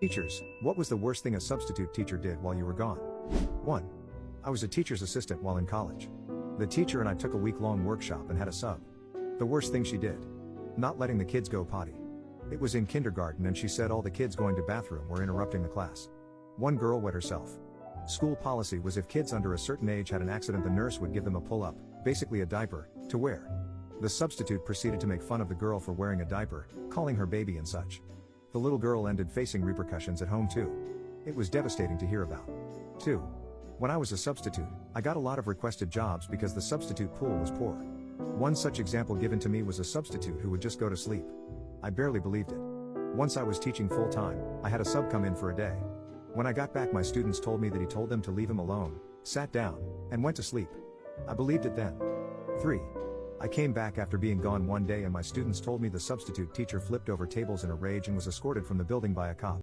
Teachers, what was the worst thing a substitute teacher did while you were gone? 1. I was a teacher's assistant while in college. The teacher and I took a week-long workshop and had a sub. The worst thing she did? Not letting the kids go potty. It was in kindergarten and she said all the kids going to bathroom were interrupting the class. One girl wet herself. School policy was if kids under a certain age had an accident the nurse would give them a pull-up, basically a diaper, to wear. The substitute proceeded to make fun of the girl for wearing a diaper, calling her baby and such. The little girl ended facing repercussions at home too. It was devastating to hear about. 2. When I was a substitute, I got a lot of requested jobs because the substitute pool was poor. One such example given to me was a substitute who would just go to sleep. I barely believed it. Once I was teaching full-time, I had a sub come in for a day. When I got back my students told me that he told them to leave him alone, sat down, and went to sleep. I believed it then. 3. I came back after being gone one day and my students told me the substitute teacher flipped over tables in a rage and was escorted from the building by a cop.